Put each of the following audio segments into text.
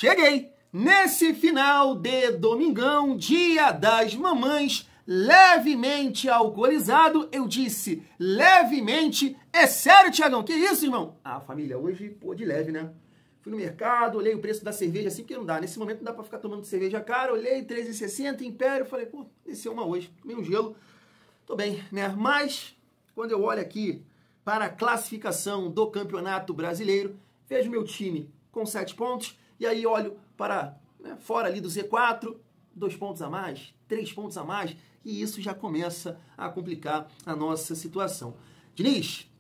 Cheguei nesse final de domingão, dia das mamães, levemente alcoolizado. Eu disse levemente. É sério, Tiagão? Que isso, irmão? Ah, família, hoje, pô, de leve, né? Fui no mercado, olhei o preço da cerveja assim, porque não dá. Nesse momento não dá pra ficar tomando cerveja cara. Olhei, R$13,60, Império. Falei, pô, desceu uma hoje. Tomei um gelo. Tô bem, né? Mas, quando eu olho aqui para a classificação do Campeonato Brasileiro, vejo meu time com 7 pontos. E aí olho para fora ali do Z4, 2 pontos a mais, 3 pontos a mais. E isso já começa a complicar a nossa situação. Diniz,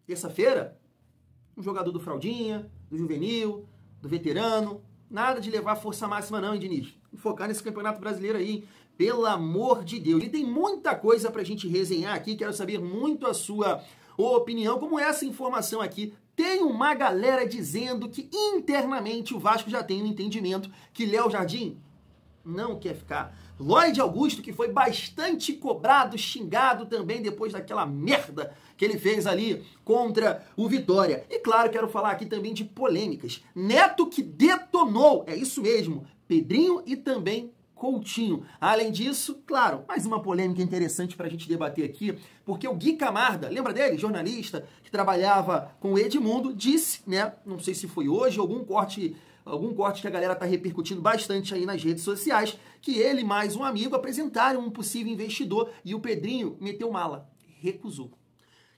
terça-feira, um jogador do Fraldinha, do Juvenil, do Veterano. Nada de levar força máxima não, hein, Diniz? Focar nesse Campeonato Brasileiro aí, hein? Pelo amor de Deus. E tem muita coisa pra gente resenhar aqui, quero saber muito a sua opinião, como essa informação aqui. Tem uma galera dizendo que internamente o Vasco já tem um entendimento que Léo Jardim não quer ficar. Lloyd Augusto, que foi bastante cobrado, xingado também depois daquela merda que ele fez ali contra o Vitória. E claro, quero falar aqui também de polêmicas. Neto que detonou, é isso mesmo, Pedrinho e também Coutinho. Além disso, claro, mais uma polêmica interessante para a gente debater aqui, porque o Gui Camarda, lembra dele? Jornalista que trabalhava com o Edmundo, disse, né, não sei se foi hoje, algum corte que a galera tá repercutindo bastante aí nas redes sociais, que ele e mais um amigo apresentaram um possível investidor e o Pedrinho meteu mala, recusou.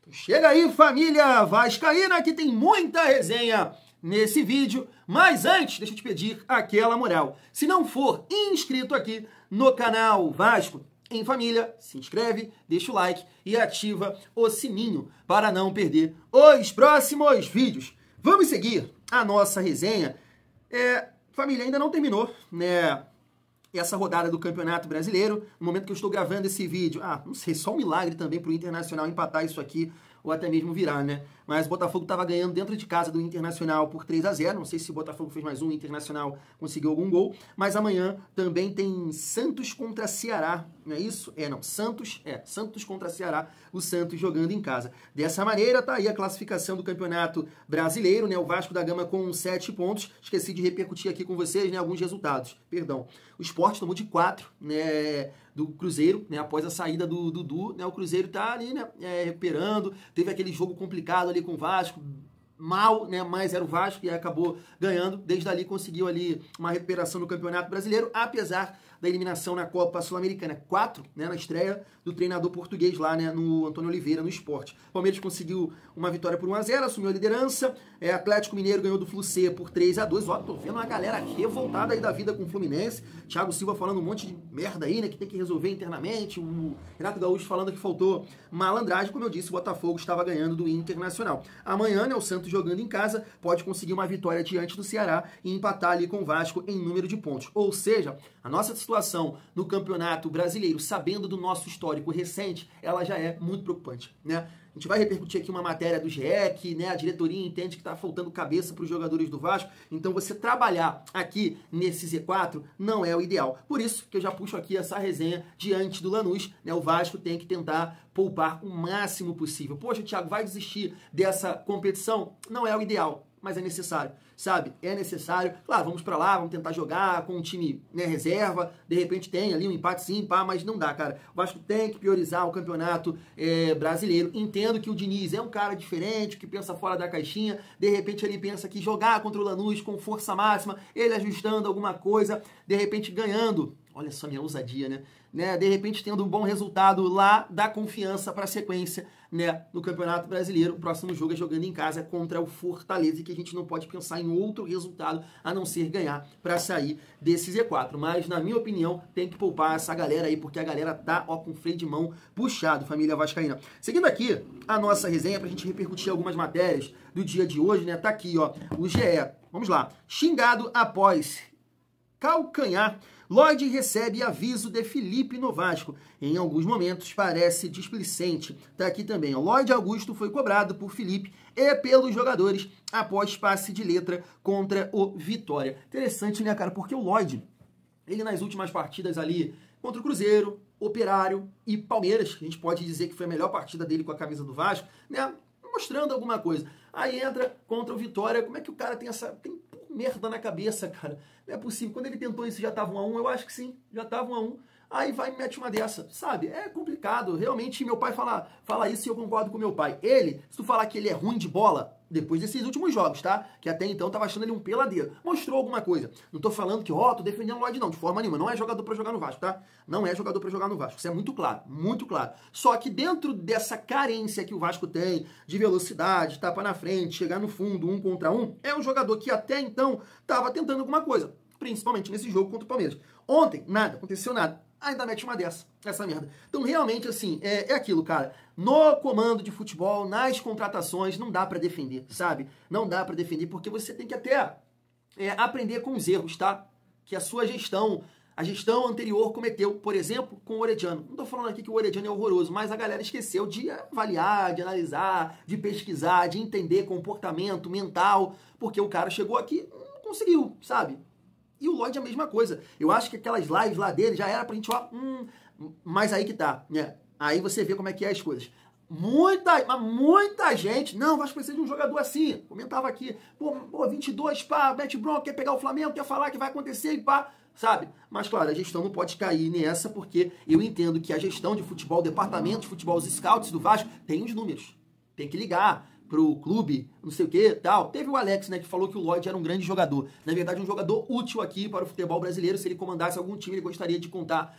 Então chega aí, família vascaína, que tem muita resenha nesse vídeo, mas antes, deixa eu te pedir aquela moral. Se não for inscrito aqui no canal Vasco em Família, se inscreve, deixa o like e ativa o sininho para não perder os próximos vídeos. Vamos seguir a nossa resenha. Família, ainda não terminou, né, essa rodada do Campeonato Brasileiro. No momento que eu estou gravando esse vídeo, não sei, só um milagre também para o Internacional empatar isso aqui, ou até mesmo virar, né? Mas o Botafogo estava ganhando dentro de casa do Internacional por 3-0. Não sei se o Botafogo fez mais um, o Internacional conseguiu algum gol. Mas amanhã também tem Santos contra Ceará, não é isso? Santos contra Ceará, o Santos jogando em casa. Dessa maneira, tá aí a classificação do Campeonato Brasileiro, né? O Vasco da Gama com 7 pontos. Esqueci de repercutir aqui com vocês, né, alguns resultados. Perdão. O Sport tomou de 4, né, do Cruzeiro, né, após a saída do Dudu, né, o Cruzeiro tá ali, né, recuperando, teve aquele jogo complicado ali com o Vasco, mal, né, mas era o Vasco e acabou ganhando, desde ali conseguiu ali uma recuperação no Campeonato Brasileiro, apesar da eliminação na Copa Sul-Americana, 4, né, na estreia do treinador português lá, né, no Antônio Oliveira, no Sport. O Palmeiras conseguiu uma vitória por 1-0, assumiu a liderança, Atlético Mineiro ganhou do Flu-C por 3-2, ó, tô vendo uma galera revoltada aí da vida com o Fluminense, Thiago Silva falando um monte de merda aí, né, que tem que resolver internamente, o Renato Gaúcho falando que faltou malandragem, como eu disse, o Botafogo estava ganhando do Internacional. Amanhã, né, o Santos jogando em casa, pode conseguir uma vitória diante do Ceará e empatar ali com o Vasco em número de pontos. Ou seja, a nossa situação no Campeonato Brasileiro, sabendo do nosso histórico recente, ela já é muito preocupante, né? A gente vai repercutir aqui uma matéria do GE, que, né, a diretoria entende que está faltando cabeça para os jogadores do Vasco, então você trabalhar aqui nesse Z4 não é o ideal. Por isso que eu já puxo aqui essa resenha diante do Lanús, né? O Vasco tem que tentar poupar o máximo possível. Poxa, Thiago, vai desistir dessa competição? Não é o ideal, mas é necessário, sabe? É necessário. Claro, vamos pra lá, vamos tentar jogar com um time, né, reserva, de repente tem ali um empate sim, pá, mas não dá, cara. O Vasco tem que priorizar o Campeonato Brasileiro. Entendo que o Diniz é um cara diferente, que pensa fora da caixinha, de repente ele pensa que jogar contra o Lanús com força máxima, ele ajustando alguma coisa, de repente ganhando. Olha só minha ousadia, né? De repente tendo um bom resultado lá, dá confiança para a sequência, né, no Campeonato Brasileiro. O próximo jogo é jogando em casa contra o Fortaleza, que a gente não pode pensar em outro resultado a não ser ganhar para sair desse Z4. Mas, na minha opinião, tem que poupar essa galera aí, porque a galera tá, ó, com freio de mão puxado, família vascaína. Seguindo aqui a nossa resenha, pra gente repercutir algumas matérias do dia de hoje, né, tá aqui, ó, o GE. Vamos lá. Xingado após calcanhar, Lloyd recebe aviso de Felipe no Vasco. Em alguns momentos parece displicente. Tá aqui também. O Lloyd Augusto foi cobrado por Felipe e pelos jogadores após passe de letra contra o Vitória. Interessante, né, cara? Porque o Lloyd, ele nas últimas partidas ali contra o Cruzeiro, Operário e Palmeiras, a gente pode dizer que foi a melhor partida dele com a camisa do Vasco, né? Mostrando alguma coisa. Aí entra contra o Vitória, como é que o cara tem merda na cabeça, cara. Não é possível. Quando ele tentou isso, já tava 1 a 1, eu acho que sim, já tava 1 a 1. Aí vai e mete uma dessa, sabe? É complicado. Realmente, meu pai fala isso e eu concordo com meu pai. Ele, se tu falar que ele é ruim de bola, depois desses últimos jogos, tá? Que até então tava achando ele um peladeiro. Mostrou alguma coisa. Não tô falando que, tô defendendo o Lloyd, não. De forma nenhuma. Não é jogador pra jogar no Vasco, tá? Não é jogador pra jogar no Vasco. Isso é muito claro. Muito claro. Só que dentro dessa carência que o Vasco tem, de velocidade, tapa na frente, chegar no fundo, 1 contra 1, é um jogador que até então tava tentando alguma coisa. Principalmente nesse jogo contra o Palmeiras. Ontem, nada. Aconteceu nada. Ainda mete uma essa merda. Então, realmente, assim, é aquilo, cara. No comando de futebol, nas contratações, não dá pra defender, sabe? Não dá pra defender, porque você tem que até aprender com os erros, tá? Que a sua gestão, a gestão anterior cometeu, por exemplo, com o Orediano. Não tô falando aqui que o Orediano é horroroso, mas a galera esqueceu de avaliar, de analisar, de pesquisar, de entender comportamento mental, porque o cara chegou aqui e não conseguiu, sabe? E o Lloyd é a mesma coisa. Eu acho que aquelas lives lá dele já era pra gente falar, mas aí que tá, né? Aí você vê como é que é as coisas. Muita gente, não, o Vasco precisa de um jogador assim. Comentava aqui, pô, 22, pá, mete bronca, quer pegar o Flamengo, quer falar que vai acontecer e pá, sabe? Mas, claro, a gestão não pode cair nessa, porque eu entendo que a gestão de futebol, o departamento de futebol, os scouts do Vasco, tem os números. Tem que ligar pro clube, não sei o que, tal. Teve o Alex, né, que falou que o Lloyd era um grande jogador. Na verdade, um jogador útil aqui para o futebol brasileiro. Se ele comandasse algum time, ele gostaria de contar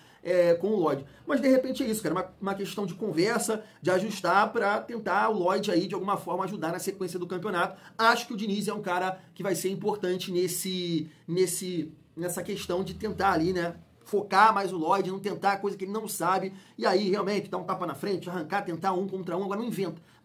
com o Lloyd. Mas, de repente, é isso, cara. Uma questão de conversa, de ajustar para tentar o Lloyd aí, de alguma forma, ajudar na sequência do campeonato. Acho que o Diniz é um cara que vai ser importante nessa questão de tentar ali, né, focar mais o Lloyd, não tentar coisa que ele não sabe, e aí realmente dar um tapa na frente, arrancar, tentar 1 contra 1, agora não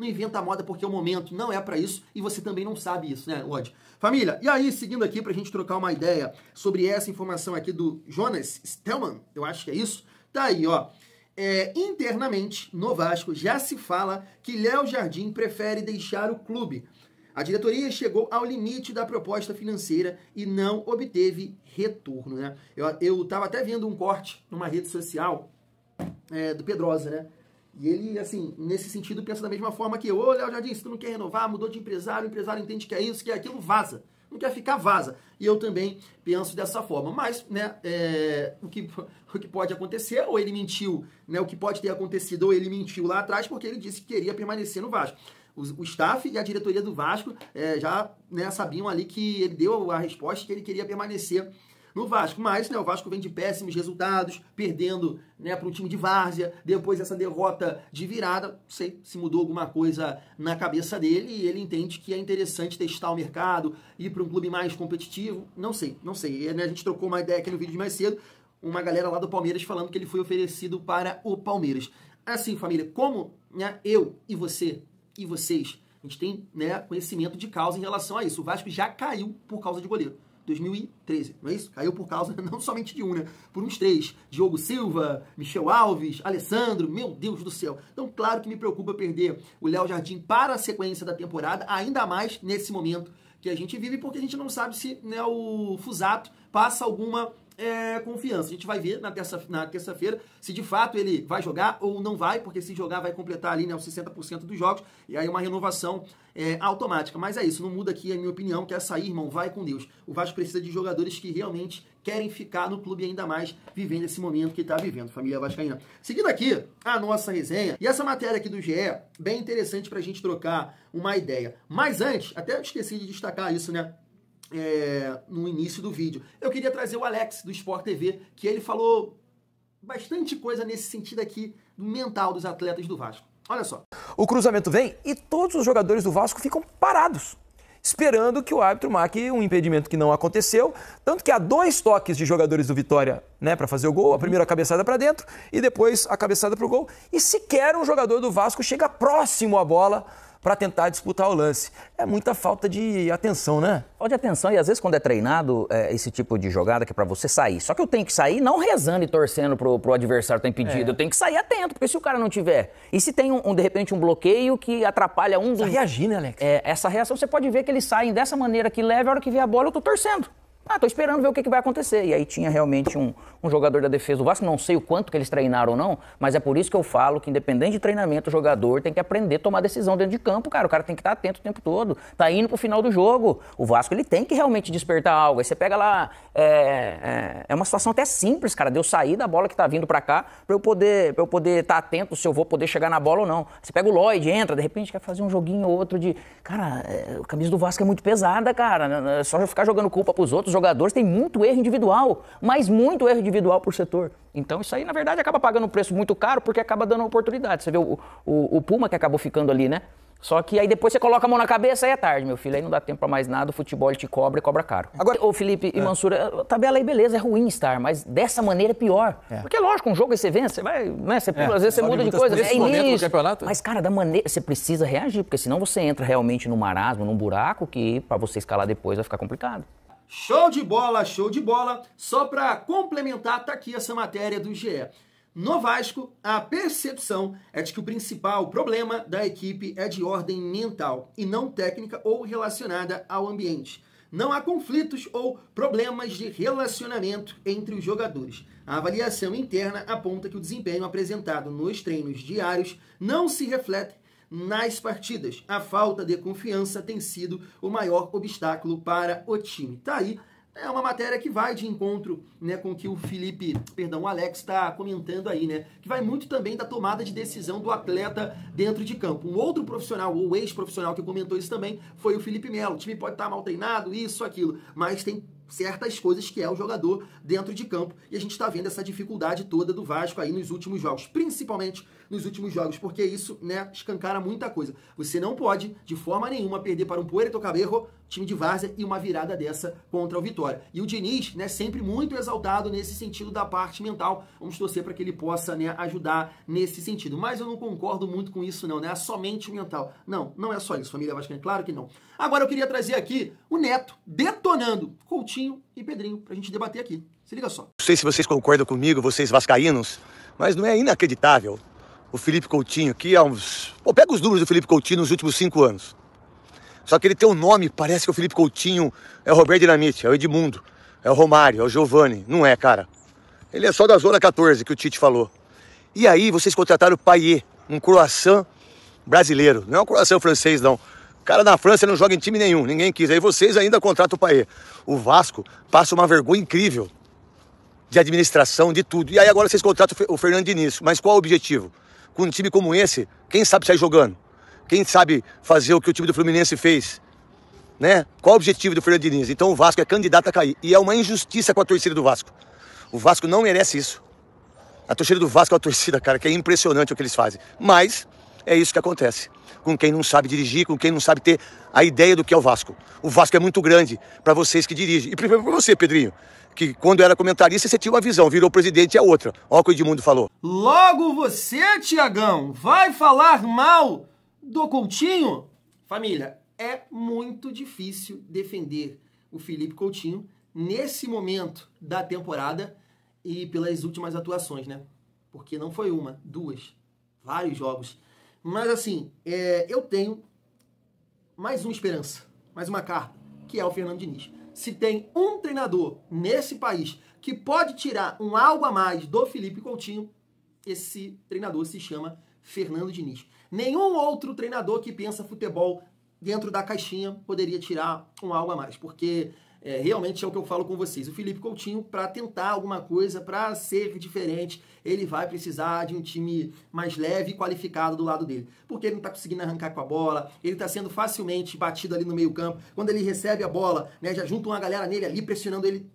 inventa a moda porque o momento não é pra isso, e você também não sabe isso, né, Lloyd? Família, e aí, seguindo aqui pra gente trocar uma ideia sobre essa informação aqui do Jonas Stelman, eu acho que é isso, tá aí, ó. Internamente, no Vasco, já se fala que Léo Jardim prefere deixar o clube. A diretoria chegou ao limite da proposta financeira e não obteve retorno, né? Eu estava até vendo um corte numa rede social do Pedrosa, né? E ele, assim, nesse sentido, pensa da mesma forma que eu. Ô, Léo Jardim, se tu não quer renovar, mudou de empresário, o empresário entende que é isso, que é aquilo, vaza. Não quer ficar, vaza. E eu também penso dessa forma. Mas, né, o que pode acontecer, ou ele mentiu, né? O que pode ter acontecido, ou ele mentiu lá atrás, porque ele disse que queria permanecer no Vasco. O staff e a diretoria do Vasco já, né, sabiam ali que ele deu a resposta que ele queria permanecer no Vasco. Mas, né, o Vasco vem de péssimos resultados, perdendo, né, para um time de várzea, depois dessa derrota de virada. Não sei se mudou alguma coisa na cabeça dele e ele entende que é interessante testar o mercado, ir para um clube mais competitivo. Não sei. A gente trocou uma ideia aqui no vídeo de mais cedo, uma galera lá do Palmeiras falando que ele foi oferecido para o Palmeiras. Assim, família, como, né, eu e você e vocês, a gente tem, né, conhecimento de causa em relação a isso. O Vasco já caiu por causa de goleiro. 2013, não é isso? Caiu por causa não somente de um, né? Por uns 3. Diogo Silva, Michel Alves, Alessandro, meu Deus do céu. Então, claro que me preocupa perder o Léo Jardim para a sequência da temporada, ainda mais nesse momento que a gente vive, porque a gente não sabe se, né, o Fusato passa alguma confiança. A gente vai ver na terça-feira se de fato ele vai jogar ou não vai, porque se jogar vai completar ali, né, os 60% dos jogos, e aí uma renovação automática. Mas é isso, não muda aqui a minha opinião, que é sair, irmão, vai com Deus. O Vasco precisa de jogadores que realmente querem ficar no clube ainda mais vivendo esse momento que está vivendo, família vascaína. Seguindo aqui a nossa resenha, e essa matéria aqui do GE, bem interessante pra gente trocar uma ideia. Mas antes, até esqueci de destacar isso, né, no início do vídeo. Eu queria trazer o Alex do Sport TV, que ele falou bastante coisa nesse sentido aqui do mental dos atletas do Vasco. Olha só. O cruzamento vem e todos os jogadores do Vasco ficam parados, esperando que o árbitro marque um impedimento que não aconteceu, tanto que há 2 toques de jogadores do Vitória, né, para fazer o gol, a primeira cabeçada para dentro e depois a cabeçada para o gol, e sequer um jogador do Vasco chega próximo à bola para tentar disputar o lance. É muita falta de atenção, né? Falta de atenção, e às vezes quando é treinado esse tipo de jogada que é para você sair. Só que eu tenho que sair não rezando e torcendo pro adversário estar impedido. Eu tenho que sair atento, porque se o cara não tiver... E se tem, de repente, um bloqueio que atrapalha um dos... Precisa reagir, né, Alex? Essa reação, você pode ver que eles saem dessa maneira que leva, a hora que vê a bola, eu tô torcendo. Tô esperando ver o que vai acontecer. E aí tinha realmente um jogador da defesa do Vasco, não sei o quanto que eles treinaram ou não, mas é por isso que eu falo que independente de treinamento, o jogador tem que aprender a tomar decisão dentro de campo, cara. O cara tem que estar atento o tempo todo. Tá indo pro final do jogo. O Vasco, ele tem que realmente despertar algo. Aí você pega lá, é uma situação até simples, cara, de eu sair da bola que tá vindo pra cá, pra eu poder estar atento se eu vou poder chegar na bola ou não. Você pega o Lloyd, entra, de repente quer fazer um joguinho ou outro de... Cara, a camisa do Vasco é muito pesada, cara. É só eu ficar jogando culpa pros outros jogadores, tem muito erro individual, mas muito erro individual por setor. Então isso aí, na verdade, acaba pagando um preço muito caro porque acaba dando oportunidade. Você vê o Puma que acabou ficando ali, né? Só que aí depois você coloca a mão na cabeça, aí é tarde, meu filho. Aí não dá tempo pra mais nada, o futebol ele te cobra e cobra caro. Agora, ô Felipe e Mansur, a tabela aí, beleza, é ruim estar, mas dessa maneira é pior. Porque lógico, um jogo aí você vence, você vai, né? Você pula, às vezes você muda de coisa, é início. Mas, cara, da maneira, você precisa reagir, porque senão você entra realmente num marasmo, num buraco, que pra você escalar depois vai ficar complicado. Show de bola, show de bola. Só para complementar, tá aqui essa matéria do GE. No Vasco, a percepção é de que o principal problema da equipe é de ordem mental e não técnica ou relacionada ao ambiente. Não há conflitos ou problemas de relacionamento entre os jogadores. A avaliação interna aponta que o desempenho apresentado nos treinos diários não se reflete nas partidas. A falta de confiança tem sido o maior obstáculo para o time. Tá aí, é uma matéria que vai de encontro, né, com o que o Alex está comentando aí, né? Que vai muito também da tomada de decisão do atleta dentro de campo. Um outro profissional, ou ex-profissional que comentou isso também, foi o Felipe Melo. O time pode estar mal treinado, isso, aquilo, mas tem certas coisas que é o jogador dentro de campo. E a gente está vendo essa dificuldade toda do Vasco aí nos últimos jogos, principalmente nos últimos jogos, porque isso, né, escancara muita coisa. Você não pode, de forma nenhuma, perder para um Puerto Cabello, time de várzea, e uma virada dessa contra o Vitória. E o Diniz, né, sempre muito exaltado nesse sentido da parte mental. Vamos torcer para que ele possa, né, ajudar nesse sentido. Mas eu não concordo muito com isso, não, né? É somente mental. Não, não é só isso, família vascaína, claro que não. Agora eu queria trazer aqui o Neto detonando Coutinho e Pedrinho pra gente debater aqui. Se liga só. Não sei se vocês concordam comigo, vocês vascaínos, mas não é inacreditável o Felipe Coutinho, que há uns... Pô, pega os números do Felipe Coutinho nos últimos 5 anos. Só que ele tem um nome, parece que o Felipe Coutinho é o Roberto Dinamite, é o Edmundo, é o Romário, é o Giovani. Não é, cara. Ele é só da Zona 14, que o Tite falou. E aí vocês contrataram o Payet, um croissant brasileiro. Não é um croissant francês, não. O cara na França não joga em time nenhum, ninguém quis. Aí vocês ainda contratam o Payet. O Vasco passa uma vergonha incrível de administração, de tudo. E aí agora vocês contratam o Fernando Diniz. Mas qual o objetivo? Com um time como esse, quem sabe sair jogando? Quem sabe fazer o que o time do Fluminense fez? Né? Qual o objetivo do Fernando Diniz? Então o Vasco é candidato a cair. E é uma injustiça com a torcida do Vasco. O Vasco não merece isso. A torcida do Vasco é uma torcida, cara, que é impressionante o que eles fazem. Mas é isso que acontece com quem não sabe dirigir, com quem não sabe ter a ideia do que é o Vasco. O Vasco é muito grande para vocês que dirigem. E primeiro para você, Pedrinho, que quando era comentarista você tinha uma visão, virou presidente é outra. Olha o que o Edmundo falou. Logo você, Tiagão, vai falar mal do Coutinho? Família, é muito difícil defender o Felipe Coutinho nesse momento da temporada e pelas últimas atuações, né? Porque não foi uma, duas, vários jogos. Mas assim, eu tenho mais uma esperança, mais uma carta, que é o Fernando Diniz. Se tem um treinador nesse país que pode tirar um algo a mais do Felipe Coutinho, esse treinador se chama Fernando Diniz. Nenhum outro treinador que pensa futebol dentro da caixinha poderia tirar um algo a mais, porque realmente é o que eu falo com vocês. O Felipe Coutinho, para tentar alguma coisa, para ser diferente, ele vai precisar de um time mais leve e qualificado do lado dele. Porque ele não está conseguindo arrancar com a bola, ele está sendo facilmente batido ali no meio campo. Quando ele recebe a bola, né, já junta uma galera nele ali, pressionando ele.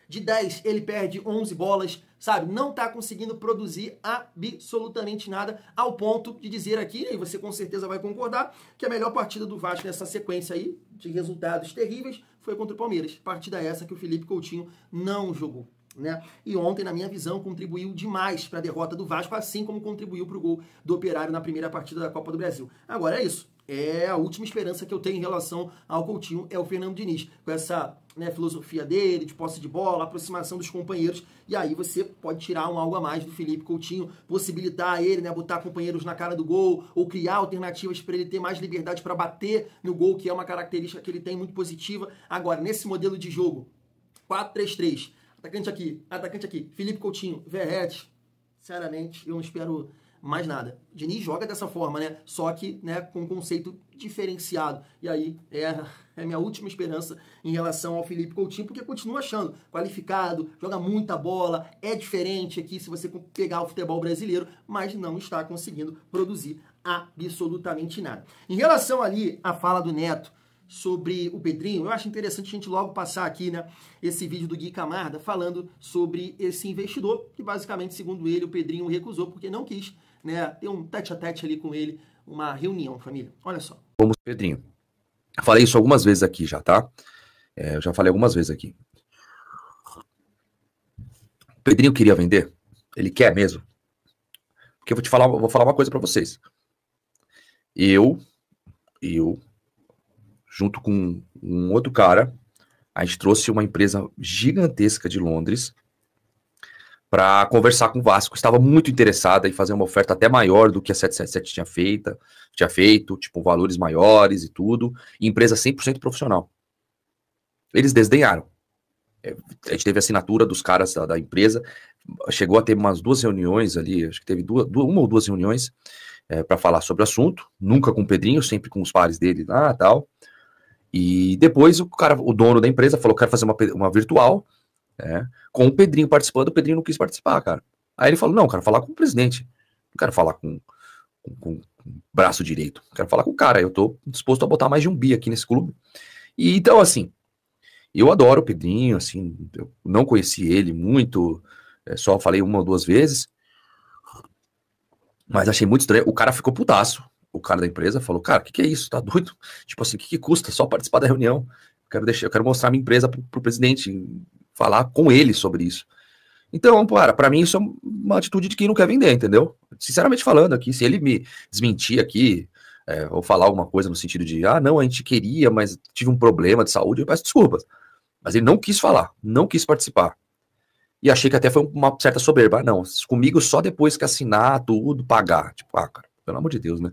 De 10, ele perde 11 bolas, sabe? Não está conseguindo produzir absolutamente nada, ao ponto de dizer aqui, e você com certeza vai concordar, que a melhor partida do Vasco nessa sequência aí, de resultados terríveis, foi contra o Palmeiras. Partida essa que o Felipe Coutinho não jogou, né? E ontem, na minha visão, contribuiu demais para a derrota do Vasco, assim como contribuiu para o gol do Operário na primeira partida da Copa do Brasil. Agora é isso. É a última esperança que eu tenho em relação ao Coutinho, é o Fernando Diniz, com essa, né, filosofia dele, de posse de bola, aproximação dos companheiros, e aí você pode tirar um algo a mais do Felipe Coutinho, possibilitar ele, né, botar companheiros na cara do gol, ou criar alternativas para ele ter mais liberdade para bater no gol, que é uma característica que ele tem muito positiva. Agora, nesse modelo de jogo, 4-3-3. Atacante aqui. Felipe Coutinho, Verratti. Sinceramente, eu não espero mais nada. Diniz joga dessa forma, né? Só que, né, com um conceito diferenciado. E aí é minha última esperança em relação ao Felipe Coutinho, porque continuo achando qualificado, joga muita bola, é diferente aqui se você pegar o futebol brasileiro, mas não está conseguindo produzir absolutamente nada. Em relação ali à fala do Neto sobre o Pedrinho, eu acho interessante a gente logo passar aqui, né, esse vídeo do Gui Camarda falando sobre esse investidor, que basicamente, segundo ele, o Pedrinho recusou porque não quis, né, ter um tete-a-tete ali com ele, uma reunião, família. Olha só. Como Pedrinho. Falei isso algumas vezes aqui já, tá? Eu já falei algumas vezes aqui. O Pedrinho queria vender? Ele quer mesmo? Porque eu vou falar uma coisa pra vocês. Eu, junto com um outro cara, a gente trouxe uma empresa gigantesca de Londres para conversar com o Vasco. Estava muito interessada em fazer uma oferta até maior do que a 777 tinha feito, tipo, valores maiores e tudo, e empresa 100% profissional. Eles desdenharam. A gente teve a assinatura dos caras da empresa, chegou a ter umas 2 reuniões ali, acho que teve uma ou duas reuniões para falar sobre o assunto, nunca com o Pedrinho, sempre com os pares dele lá e tal. E depois o dono da empresa falou que quer fazer uma virtual, com o Pedrinho participando. O Pedrinho não quis participar, cara. Aí ele falou, não, quero falar com o presidente, não quero falar com o braço direito, quero falar com o cara, eu tô disposto a botar mais de 1 bi aqui nesse clube. E então, assim, eu adoro o Pedrinho, assim, eu não conheci ele muito, só falei 1 ou 2 vezes, mas achei muito estranho. O cara ficou putaço, o cara da empresa falou, cara, o que é isso, tá doido? Tipo assim, o que custa só participar da reunião? Eu quero mostrar minha empresa pro presidente, falar com ele sobre isso. Então, para mim isso é uma atitude de quem não quer vender, entendeu? Sinceramente falando aqui, se ele me desmentir aqui, ou falar alguma coisa no sentido de, não, a gente queria, mas tive um problema de saúde, eu peço desculpas. Mas ele não quis falar, não quis participar. E achei que até foi uma certa soberba. Não, comigo só depois que assinar tudo, pagar. Tipo, cara, pelo amor de Deus, né?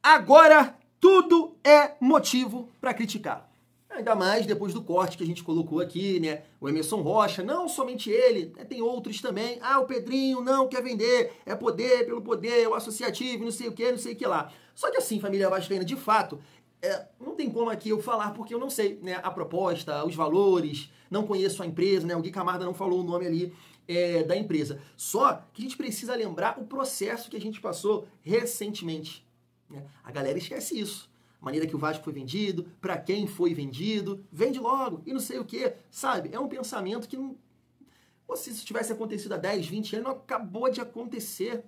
Agora, tudo é motivo para criticar. Ainda mais depois do corte que a gente colocou aqui, né? O Emerson Rocha, não somente ele, tem outros também. O Pedrinho não quer vender, é poder pelo poder, o associativo, não sei o que lá. Só que assim, família vascaína, de fato, não tem como aqui eu falar porque eu não sei, né, a proposta, os valores, não conheço a empresa, né? O Gui Camarda não falou o nome ali da empresa. Só que a gente precisa lembrar o processo que a gente passou recentemente, né? A galera esquece isso. A maneira que o Vasco foi vendido, para quem foi vendido, vende logo e não sei o que, sabe? É um pensamento que não... Se isso tivesse acontecido há 10, 20 anos, não acabou de acontecer.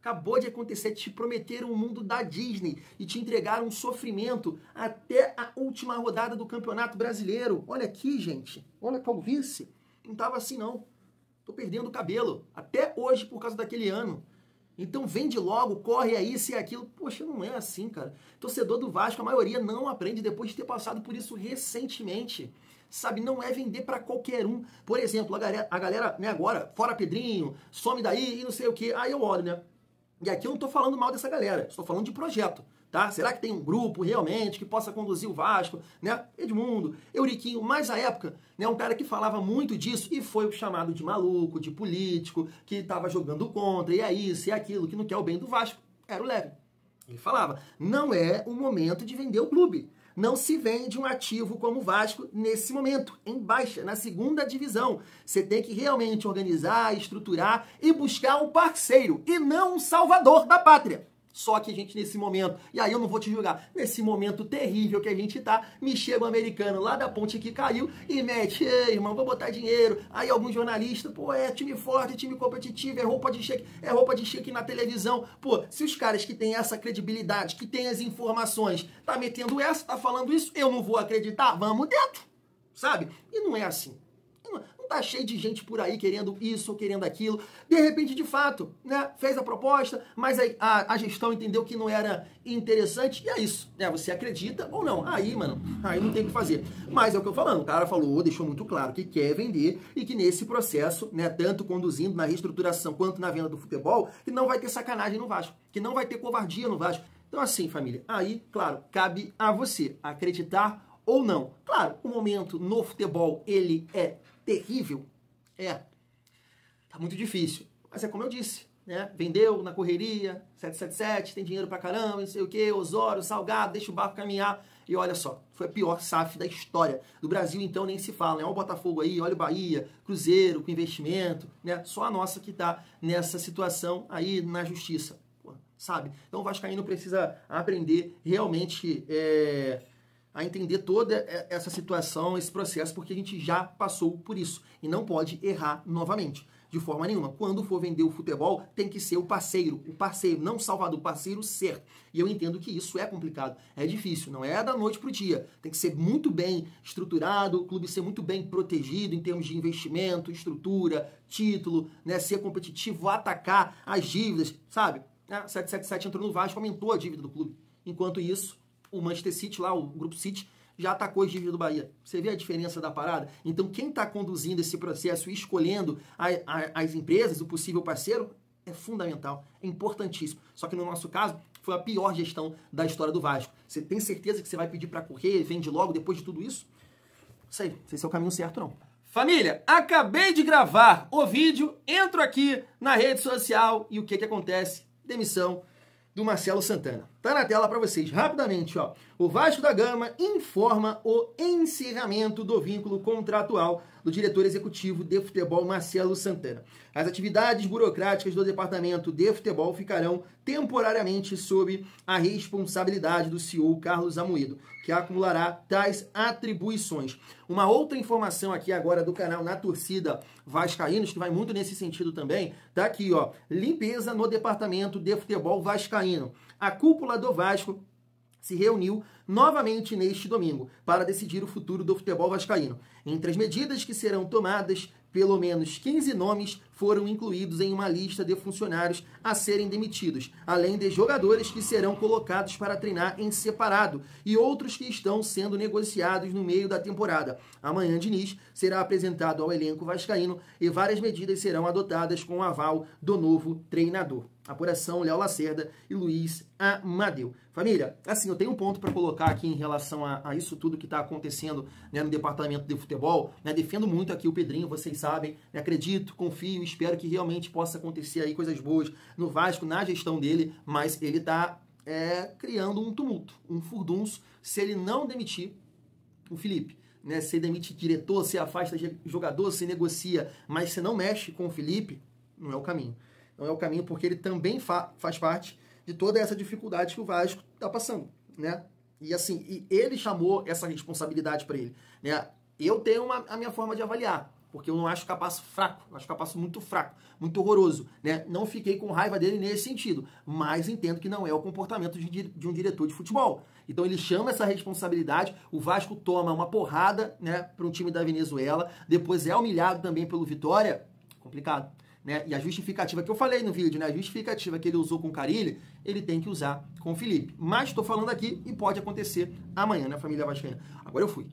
Acabou de acontecer, te prometeram o mundo da Disney e te entregaram um sofrimento até a última rodada do Campeonato Brasileiro. Olha aqui, gente. Olha a calvície. Não tava assim, não. Tô perdendo o cabelo. Até hoje por causa daquele ano. Então vende logo, corre aí, se é aquilo. Poxa, não é assim, cara. Torcedor do Vasco, a maioria não aprende depois de ter passado por isso recentemente. Sabe, não é vender para qualquer um. Por exemplo, a galera, né, agora, fora Pedrinho, some daí e não sei o quê. Aí eu olho, né? E aqui eu não tô falando mal dessa galera, estou falando de projeto, tá? Será que tem um grupo realmente que possa conduzir o Vasco, né? Edmundo, Euriquinho, mas à época, né, um cara que falava muito disso e foi chamado de maluco, de político, que estava jogando contra, e é isso, e é aquilo, que não quer o bem do Vasco, era o Leve. Ele falava, não é o momento de vender o clube. Não se vende um ativo como o Vasco nesse momento, em baixa, na 2ª divisão. Você tem que realmente organizar, estruturar e buscar um parceiro e não um salvador da pátria. Só que, gente, nesse momento, e aí eu não vou te julgar, nesse momento terrível que a gente tá, me chega um americano lá da ponte que caiu e mete, ei, irmão, vou botar dinheiro. Aí algum jornalista, time forte, time competitivo, é roupa de cheque na televisão. Se os caras que têm essa credibilidade, que têm as informações, tá metendo essa, tá falando isso, eu não vou acreditar, vamos dentro, sabe? E não é assim. Tá cheio de gente por aí querendo isso ou querendo aquilo. De repente, de fato, né, fez a proposta, mas aí a gestão entendeu que não era interessante, e é isso, né? Você acredita ou não. Aí, mano, aí não tem o que fazer. Mas é o que eu falando, o cara falou, deixou muito claro que quer vender e que nesse processo, né, tanto conduzindo na reestruturação quanto na venda do futebol, que não vai ter sacanagem no Vasco, que não vai ter covardia no Vasco. Então assim, família, aí, claro, cabe a você acreditar ou não. Claro, o momento no futebol, ele é terrível. Tá muito difícil. Mas é como eu disse, né? Vendeu na correria, 777, tem dinheiro pra caramba, não sei o quê, Osório, Salgado, deixa o barco caminhar. E olha só, foi a pior SAF da história. Do Brasil, então, nem se fala, né? Olha o Botafogo aí, olha o Bahia, Cruzeiro com investimento, né? Só a nossa que tá nessa situação aí na justiça, sabe? Então o vascaíno precisa aprender realmente a entender toda essa situação, esse processo, porque a gente já passou por isso e não pode errar novamente. De forma nenhuma. Quando for vender o futebol, tem que ser o parceiro, não o salvador, o parceiro certo. E eu entendo que isso é complicado, é difícil, não é da noite pro dia. Tem que ser muito bem estruturado, o clube ser muito bem protegido em termos de investimento, estrutura, título, né, ser competitivo, atacar as dívidas, sabe? 777 entrou no Vasco, aumentou a dívida do clube. Enquanto isso, o Manchester City lá, o Grupo City, já atacou as dívidas do Bahia. Você vê a diferença da parada? Então, quem está conduzindo esse processo e escolhendo as empresas, o possível parceiro, é fundamental, é importantíssimo. Só que no nosso caso, foi a pior gestão da história do Vasco. Você tem certeza que você vai pedir para correr, vende logo depois de tudo isso? Não sei se é o caminho certo, não. Família, acabei de gravar o vídeo, entro aqui na rede social e o que acontece? Demissão do Marcelo Santana. Tá na tela para vocês, rapidamente, ó. O Vasco da Gama informa o encerramento do vínculo contratual do diretor executivo de futebol Marcelo Santana. As atividades burocráticas do departamento de futebol ficarão temporariamente sob a responsabilidade do CEO Carlos Amoedo, que acumulará tais atribuições. Uma outra informação aqui agora do canal Na Torcida Vascaínos, que vai muito nesse sentido também, tá aqui, ó. Limpeza no departamento de futebol vascaíno. A cúpula do Vasco se reuniu novamente neste domingo para decidir o futuro do futebol vascaíno. Entre as medidas que serão tomadas, pelo menos 15 nomes foram incluídos em uma lista de funcionários a serem demitidos, além de jogadores que serão colocados para treinar em separado e outros que estão sendo negociados no meio da temporada. Amanhã, Diniz será apresentado ao elenco vascaíno e várias medidas serão adotadas com o aval do novo treinador. Apuração, Léo Lacerda e Luiz Amadeu. Família, assim, eu tenho um ponto para colocar aqui em relação a isso tudo que está acontecendo, né, no departamento de futebol. Né, defendo muito aqui o Pedrinho, vocês sabem, né, acredito, confio, espero que realmente possa acontecer aí coisas boas no Vasco, na gestão dele, mas ele está criando um tumulto, um furdunço, se ele não demitir o Felipe. Né, se demite diretor, se afasta jogador, se negocia, mas se não mexe com o Felipe, não é o caminho. Não é o caminho, porque ele também faz parte de toda essa dificuldade que o Vasco está passando, né? E assim, ele chamou essa responsabilidade para ele, né? Eu tenho a minha forma de avaliar, porque eu não acho Capasso fraco, eu acho Capasso muito fraco, muito horroroso, né? Não fiquei com raiva dele nesse sentido, mas entendo que não é o comportamento de um diretor de futebol. Então ele chama essa responsabilidade, o Vasco toma uma porrada, né, para um time da Venezuela, depois é humilhado também pelo Vitória, complicado. Né? E a justificativa que eu falei no vídeo, né? A justificativa que ele usou com o Carille, ele tem que usar com o Felipe. Mas estou falando aqui e pode acontecer amanhã, né, família vascaína? Agora eu fui.